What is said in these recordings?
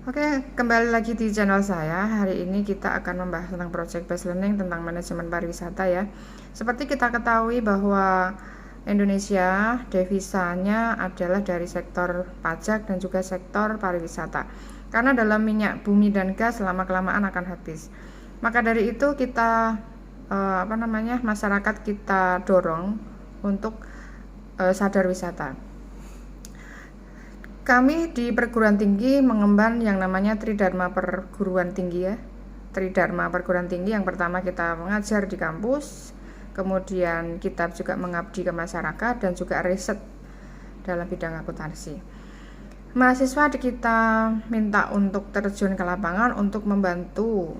Oke, kembali lagi di channel saya. Hari ini kita akan membahas tentang project based learning tentang manajemen pariwisata ya. Seperti kita ketahui bahwa Indonesia devisanya adalah dari sektor pajak dan juga sektor pariwisata. Karena dalam minyak bumi dan gas lama-kelamaan akan habis. Maka dari itu kita masyarakat kita dorong untuk sadar wisata. Kami di perguruan tinggi mengemban yang namanya Tridharma perguruan tinggi ya. Tridharma perguruan tinggi yang pertama kita mengajar di kampus, kemudian kita juga mengabdi ke masyarakat dan juga riset dalam bidang akuntansi. Mahasiswa kita minta untuk terjun ke lapangan untuk membantu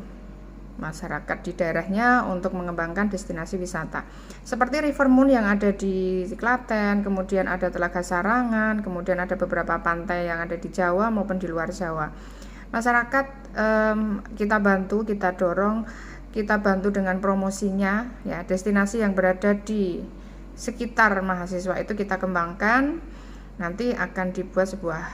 masyarakat di daerahnya untuk mengembangkan destinasi wisata seperti River Moon yang ada di Klaten, kemudian ada Telaga Sarangan, kemudian ada beberapa pantai yang ada di Jawa maupun di luar Jawa. Masyarakat kita bantu, kita dorong, kita bantu dengan promosinya ya. Destinasi yang berada di sekitar mahasiswa itu kita kembangkan. Nanti akan dibuat sebuah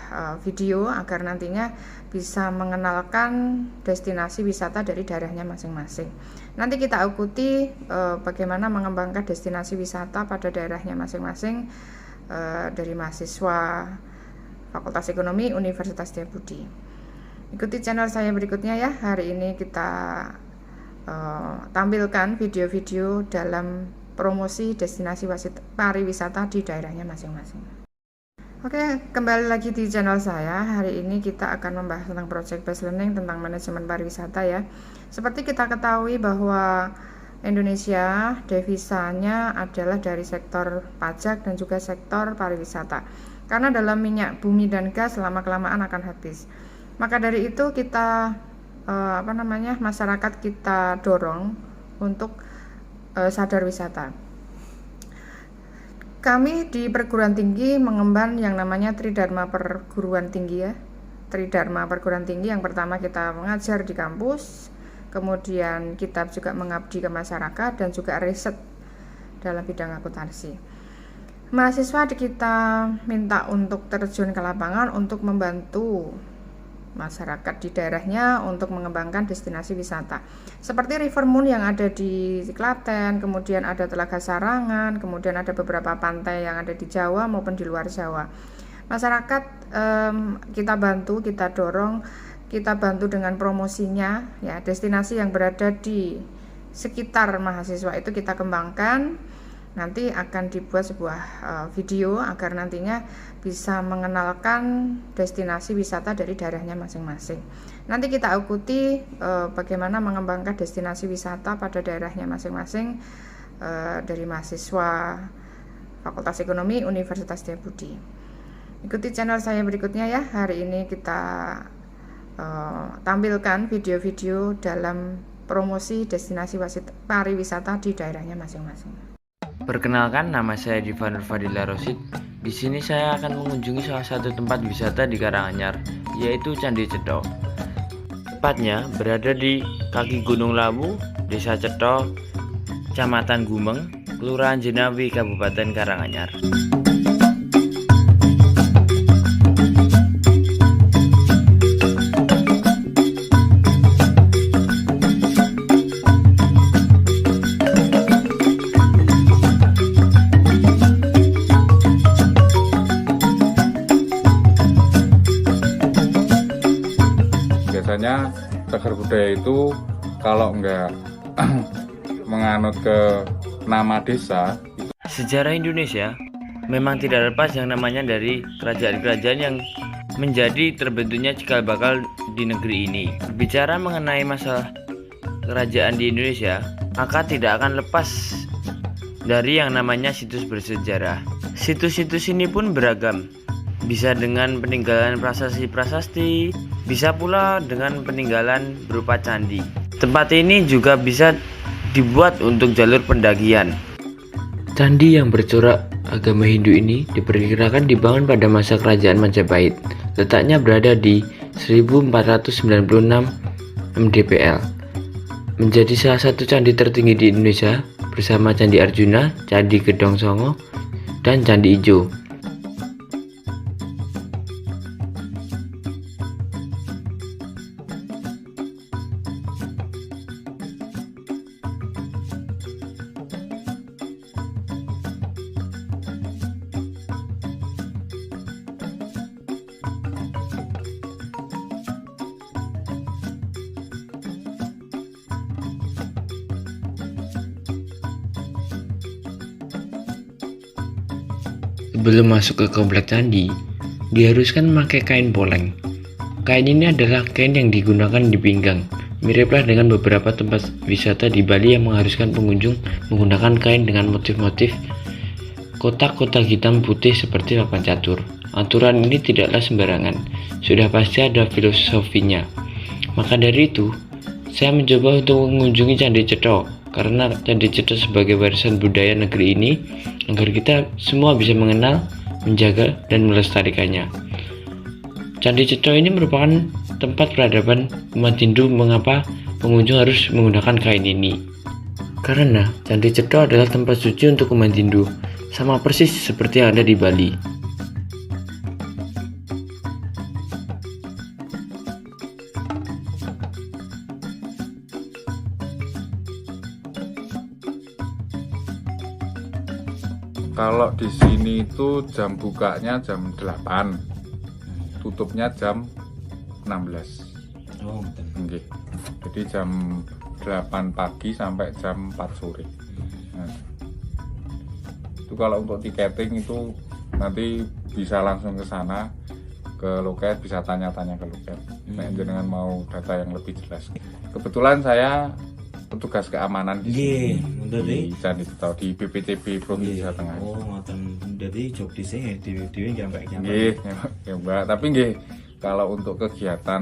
video agar nantinya bisa mengenalkan destinasi wisata dari daerahnya masing-masing. Nanti kita ikuti bagaimana mengembangkan destinasi wisata pada daerahnya masing-masing dari mahasiswa Fakultas Ekonomi Universitas Setiabudi. Ikuti channel saya berikutnya ya. Hari ini kita tampilkan video-video dalam promosi destinasi pariwisata di daerahnya masing-masing. Oke, kembali lagi di channel saya. Hari ini kita akan membahas tentang project based learning tentang manajemen pariwisata ya. Seperti kita ketahui bahwa Indonesia devisanya adalah dari sektor pajak dan juga sektor pariwisata. Karena dalam minyak bumi dan gas lama-kelamaan akan habis. Maka dari itu kita masyarakat kita dorong untuk sadar wisata. Kami di perguruan tinggi mengemban yang namanya Tridharma perguruan tinggi ya. Tridharma perguruan tinggi yang pertama kita mengajar di kampus, kemudian kita juga mengabdi ke masyarakat dan juga riset dalam bidang akuntansi. Mahasiswa kita minta untuk terjun ke lapangan untuk membantu masyarakat di daerahnya untuk mengembangkan destinasi wisata seperti River Moon yang ada di Klaten, kemudian ada Telaga Sarangan, kemudian ada beberapa pantai yang ada di Jawa maupun di luar Jawa. Masyarakat kita bantu, kita dorong, kita bantu dengan promosinya ya. Destinasi yang berada di sekitar mahasiswa itu kita kembangkan. Nanti akan dibuat sebuah video agar nantinya bisa mengenalkan destinasi wisata dari daerahnya masing-masing. Nanti kita ikuti bagaimana mengembangkan destinasi wisata pada daerahnya masing-masing dari mahasiswa Fakultas Ekonomi Universitas Setiabudi. Ikuti channel saya berikutnya ya. Hari ini kita tampilkan video-video dalam promosi destinasi pariwisata di daerahnya masing-masing. Perkenalkan, nama saya Divan Fadila Rosid. Di sini saya akan mengunjungi salah satu tempat wisata di Karanganyar, yaitu Candi Cetho. Tepatnya berada di kaki Gunung Lawu, Desa Cetho, Kecamatan Gumeng, Kelurahan Jenawi, Kabupaten Karanganyar. Biasanya cagar budaya itu kalau enggak menganut ke nama desa. Sejarah Indonesia memang tidak lepas yang namanya dari kerajaan-kerajaan yang menjadi terbentuknya cikal bakal di negeri ini. Berbicara mengenai masalah kerajaan di Indonesia, maka tidak akan lepas dari yang namanya situs bersejarah. Situs-situs ini pun beragam. Bisa dengan peninggalan prasasti-prasasti, bisa pula dengan peninggalan berupa candi. Tempat ini juga bisa dibuat untuk jalur pendakian. Candi yang bercorak agama Hindu ini diperkirakan dibangun pada masa kerajaan Majapahit. Letaknya berada di 1496 mdpl. Menjadi salah satu candi tertinggi di Indonesia bersama Candi Arjuna, Candi Gedong Songo, dan Candi Ijo. Sebelum masuk ke komplek candi, diharuskan memakai kain poleng. Kain ini adalah kain yang digunakan di pinggang. Miriplah dengan beberapa tempat wisata di Bali yang mengharuskan pengunjung menggunakan kain dengan motif-motif kotak-kotak hitam putih seperti papan catur. Aturan ini tidaklah sembarangan, sudah pasti ada filosofinya. Maka dari itu, saya mencoba untuk mengunjungi Candi Cetha karena Candi Cetha sebagai warisan budaya negeri ini agar kita semua bisa mengenal, menjaga, dan melestarikannya. Candi Cetha ini merupakan tempat peradaban umat Hindu. Mengapa pengunjung harus menggunakan kain ini? Karena Candi Cetha adalah tempat suci untuk umat Hindu, sama persis seperti yang ada di Bali. Kalau di sini itu jam bukanya jam 8, tutupnya jam 16. Oh, betul. Oke. Jadi jam 8 pagi sampai jam 4 sore. Nah, itu kalau untuk tiketing itu nanti bisa langsung ke sana, ke loket, bisa tanya-tanya ke loket. Nah, jenengan mau data yang lebih jelas. Kebetulan saya petugas keamanan di sini, di Candi Cetha, di BPCB Provinsi Jawa Tengah. Oh, ngoten. Dadi job dhisik dhewe-dhewe nyampe. Nggih, ya Mbak. Tapi nggih, kalau untuk kegiatan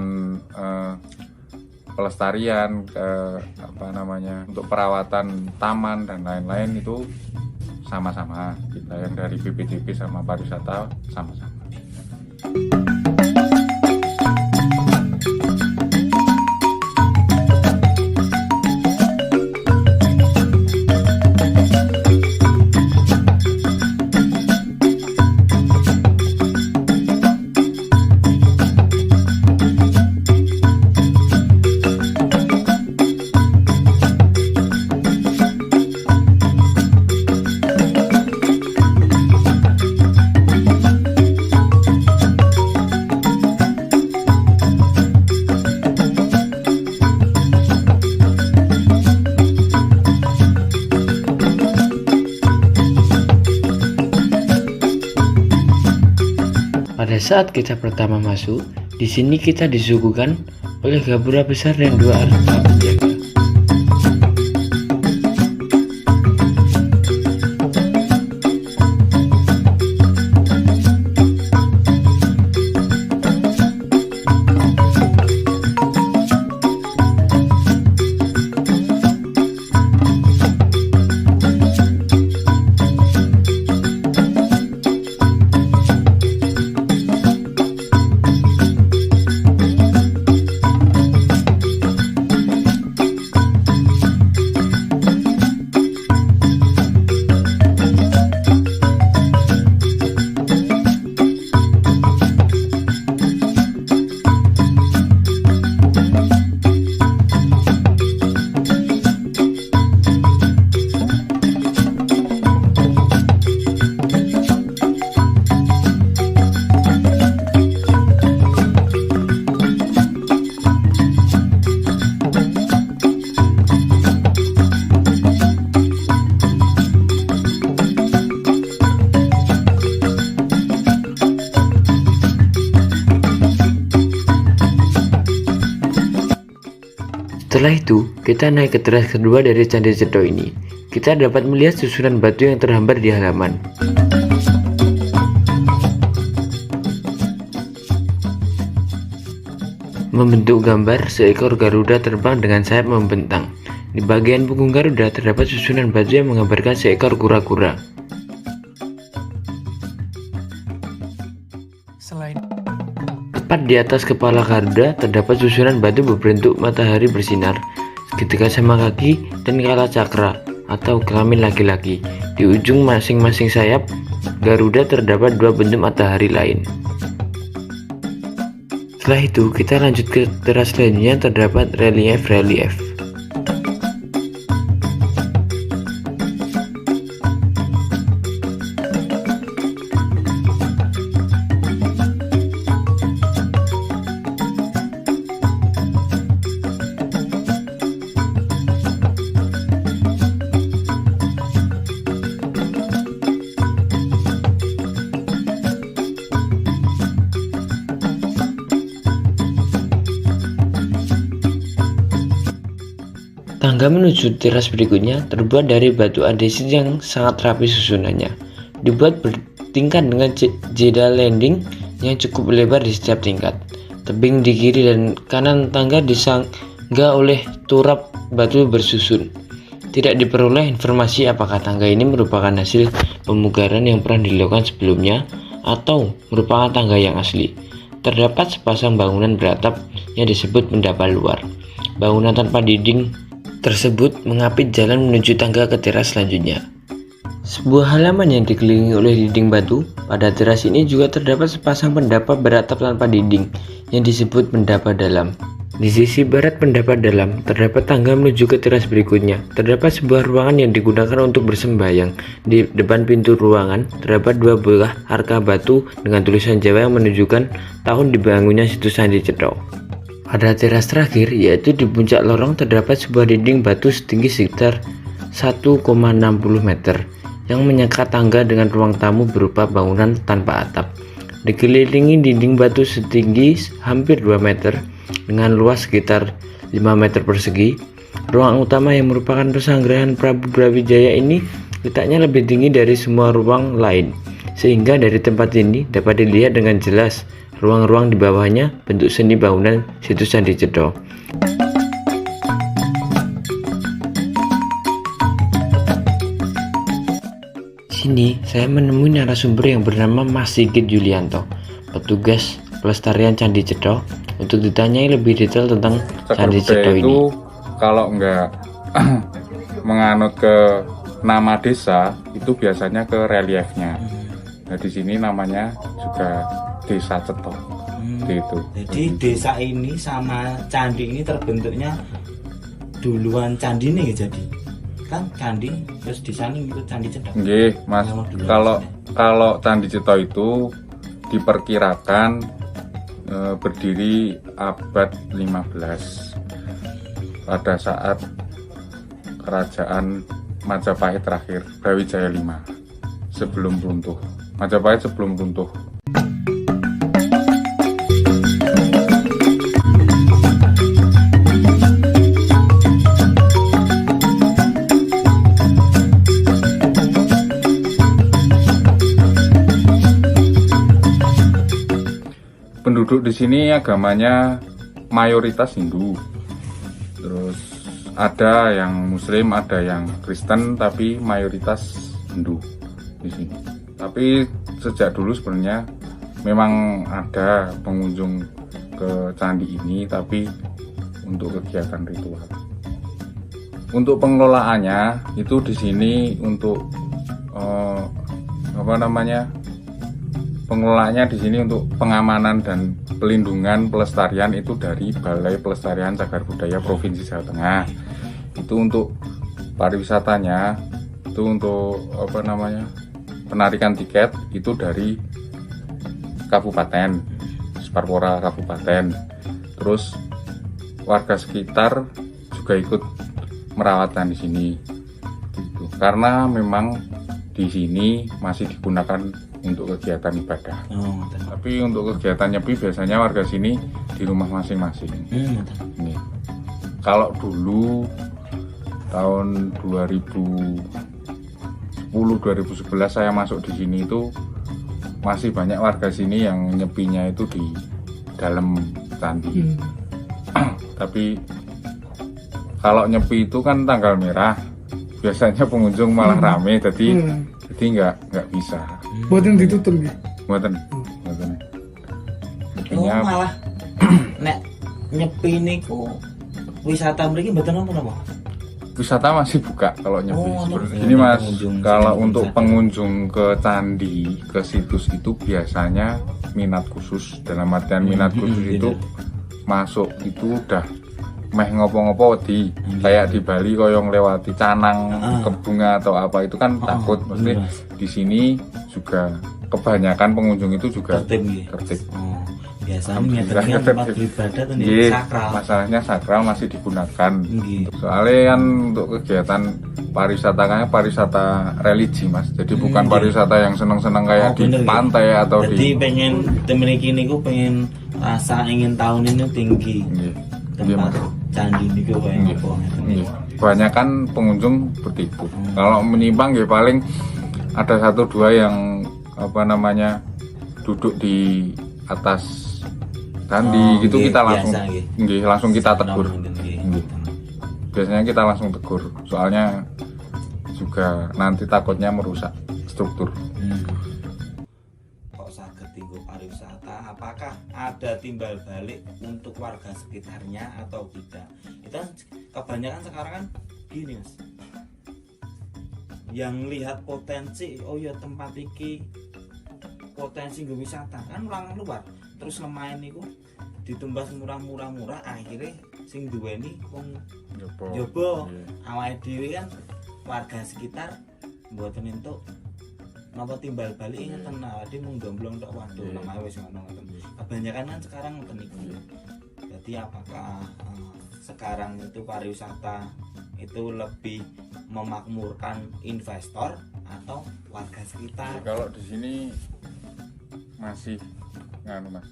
pelestarian, untuk perawatan taman dan lain-lain itu sama-sama. Kita yang dari BPCB sama pariwisata sama-sama. Pada saat kita pertama masuk, di sini kita disuguhkan oleh gapura besar dan 2 alat penjaga. Setelah itu, kita naik ke teras kedua dari Candi Cetha ini. Kita dapat melihat susunan batu yang terhambar di halaman. Membentuk gambar seekor Garuda terbang dengan sayap membentang. Di bagian punggung Garuda terdapat susunan batu yang menggambarkan seekor kura-kura. Tepat di atas kepala Garuda terdapat susunan batu berbentuk matahari bersinar, segitiga sama kaki, dan kala cakra atau kelamin laki-laki. Di ujung masing-masing sayap Garuda terdapat 2 bentuk matahari lain. Setelah itu kita lanjut ke teras selanjutnya, terdapat relief. Tangga menuju teras berikutnya terbuat dari batu andesit yang sangat rapi susunannya. Dibuat bertingkat dengan jeda landing yang cukup lebar di setiap tingkat. Tebing di kiri dan kanan tangga disangga oleh turap batu bersusun. Tidak diperoleh informasi apakah tangga ini merupakan hasil pemugaran yang pernah dilakukan sebelumnya atau merupakan tangga yang asli. Terdapat sepasang bangunan beratap yang disebut pendapa luar. Bangunan tanpa dinding tersebut mengapit jalan menuju tangga ke teras selanjutnya. Sebuah halaman yang dikelilingi oleh dinding batu. Pada teras ini juga terdapat sepasang pendapa beratap tanpa dinding yang disebut pendapa dalam. Di sisi barat pendapa dalam terdapat tangga menuju ke teras berikutnya. Terdapat sebuah ruangan yang digunakan untuk bersembahyang. Di depan pintu ruangan terdapat dua buah arka batu dengan tulisan Jawa yang menunjukkan tahun dibangunnya situs Candi Cetha. Pada teras terakhir, yaitu di puncak lorong, terdapat sebuah dinding batu setinggi sekitar 1,60 meter yang menyekat tangga dengan ruang tamu berupa bangunan tanpa atap. Dikelilingi dinding batu setinggi hampir 2 meter dengan luas sekitar 5 meter persegi. Ruang utama yang merupakan pesanggerahan Prabu Brawijaya ini letaknya lebih tinggi dari semua ruang lain, sehingga dari tempat ini dapat dilihat dengan jelas ruang-ruang di bawahnya bentuk seni bangunan situs Candi Cetha. Sini saya menemui narasumber yang bernama Mas Sigit Yulianto, petugas pelestarian Candi Cetha, untuk ditanyai lebih detail tentang Candi Cetha ini. Itu kalau nggak menganut ke nama desa itu biasanya ke reliefnya. Nah di sini namanya juga Desa Cetha. Gitu. Jadi desa ini sama candi ini terbentuknya duluan candi nih, jadi kan candi terus di sana ikut Candi Cetha. Nggih, Mas. Kalau Candi Cetha itu diperkirakan berdiri abad 15 pada saat kerajaan Majapahit terakhir, Brawijaya V, sebelum runtuh. Majapahit sebelum runtuh. Penduduk di sini agamanya mayoritas Hindu. Terus ada yang Muslim, ada yang Kristen, tapi mayoritas Hindu di sini. Tapi sejak dulu sebenarnya memang ada pengunjung ke candi ini, tapi untuk kegiatan ritual. Untuk pengelolaannya itu di sini untuk pengelolaannya di sini untuk pengamanan dan pelindungan pelestarian itu dari Balai Pelestarian Cagar Budaya Provinsi Jawa Tengah. Itu untuk pariwisatanya, itu untuk penarikan tiket itu dari Kabupaten Parpora Kabupaten. Terus warga sekitar juga ikut merawatkan di sini. Gitu. Karena memang di sini masih digunakan untuk kegiatan ibadah. Tapi untuk kegiatan nyepi biasanya warga sini di rumah masing-masing. Ini. Kalau dulu tahun 2010-2011 saya masuk di sini itu masih banyak warga sini yang nyepinya itu di dalam candi. Tapi kalau nyepi itu kan tanggal merah, biasanya pengunjung malah rame, jadi nggak bisa. Buatan ditutup ya? Buatan. Oh malah nek nyepi niku wisata mriki mboten napa-napa. Wisata masih buka kalau nyepi. Ini Mas, kalau untuk pengunjung ke candi, ke situs itu biasanya minat khusus. Dalam artian minat khusus itu masuk itu udah meh ngopo-ngopo wedi. Kayak di Bali koyong lewati canang, kebunga atau apa itu kan takut. Maksudnya di sini juga kebanyakan pengunjung itu juga tertib. Biasanya tempat ibadah itu sakral. Masalahnya sakral masih digunakan. Soalnya kan untuk kegiatan pariwisata religi Mas. Jadi bukan pariwisata yang seneng-seneng kayak di pantai atau jadi pengen temeniki niku pengen rasa ingin tahu ini tinggi. Tempat candi niku kayak apa. kebanyakan pengunjung seperti itu. Kalau menyimpang ya paling ada 1-2 yang apa namanya duduk di atas candi gitu, kita langsung langsung kita tegur. Biasanya kita langsung tegur, soalnya juga nanti takutnya merusak struktur. Kok saged tinggal pariwisata, apakah ada timbal balik untuk warga sekitarnya atau tidak? Itu kan kebanyakan sekarang kan gini Mas, yang lihat potensi, oh ya tempat iki potensi nggo wisata kan orang luar, terus lumayan niku ditumbas murah-murah, akhirnya sing duweni wong jobo awake dhewe kan warga sekitar mboten entuk napa timbal balik ngeten awake mung domblong tok waduh lemah wis ngono ngoten. Kebanyakan kan sekarang ngoten niku. Jadi apakah sekarang itu pariwisata itu lebih memakmurkan investor atau warga sekitar? Kalau di sini masih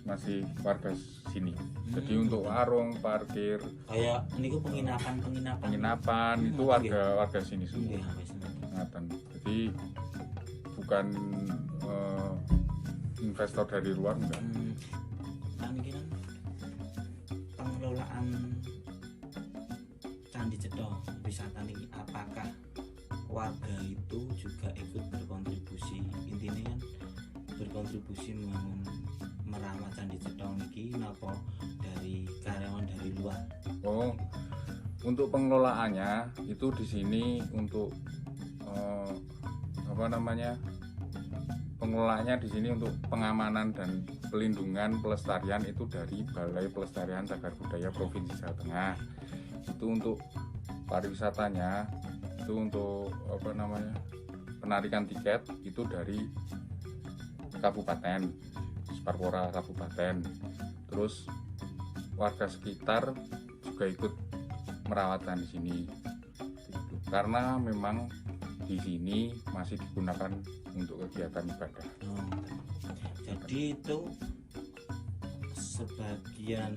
masih warga sini. Jadi untuk warung, parkir, kayak niku penginapan itu warga sini semua. Jadi bukan investor dari luar enggak. Kan iki kan pengelolaan Candi Cetha wisata niki, apakah warga itu juga ikut berkontribusi? Intinya kan berkontribusi merawat Candi Cetha niki napa dari karyawan dari luar? Oh, untuk pengelolaannya itu di sini untuk pengelolaannya di sini untuk pengamanan dan pelindungan pelestarian itu dari Balai Pelestarian Cagar Budaya Provinsi Jawa Tengah. Itu untuk pariwisatanya, itu untuk penarikan tiket itu dari kabupaten, Parpora kabupaten. Terus warga sekitar juga ikut merawatkan di sini. Karena memang di sini masih digunakan untuk kegiatan ibadah. Jadi itu sebagian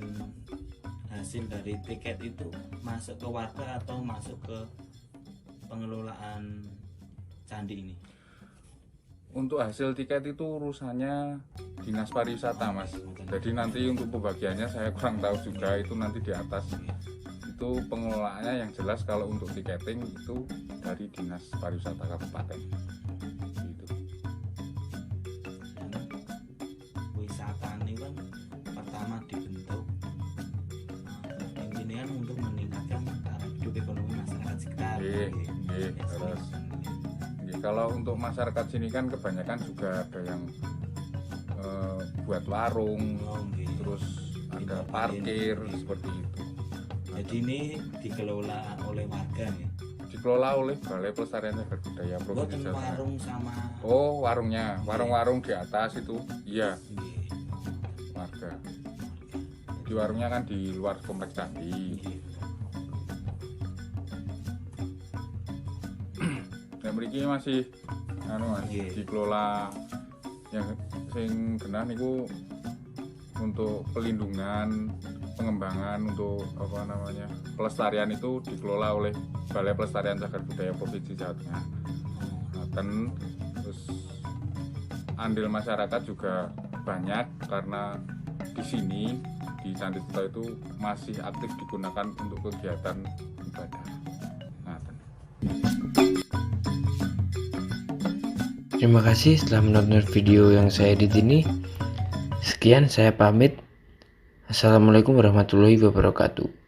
hasil dari tiket itu masuk ke warga atau masuk ke pengelolaan candi ini? Untuk hasil tiket itu urusannya Dinas Pariwisata, Mas. Jadi nanti untuk pembagiannya saya kurang tahu juga, itu nanti di atas. Itu pengelolaannya yang jelas kalau untuk tiketing itu dari Dinas Pariwisata Kabupaten. Gitu. Wisata ini kan pertama dibentuk intinya untuk meningkatkan taraf hidup ekonomi masyarakat sekitar. Terus kalau untuk masyarakat sini kan kebanyakan juga ada yang buat warung, terus ada parkir seperti itu. Jadi ini dikelola oleh warga ya? Dikelola oleh Balai Pelestarian Cagar Budaya Provinsi Jawa Tengah. Warung sama? Oh, warungnya, warung-warung di atas itu, iya, warga. Di warungnya kan di luar kompleks candi. Yang mriki masih dikelola yang sing genah niku untuk pelindungan, pengembangan untuk pelestarian itu dikelola oleh Balai Pelestarian Cagar Budaya Provinsi Jawa Tengah. Terus andil masyarakat juga banyak karena di sini di Candi Cetha itu masih aktif digunakan untuk kegiatan ibadah. Terima kasih telah menonton video yang saya edit ini. Sekian, saya pamit. Assalamualaikum warahmatullahi wabarakatuh.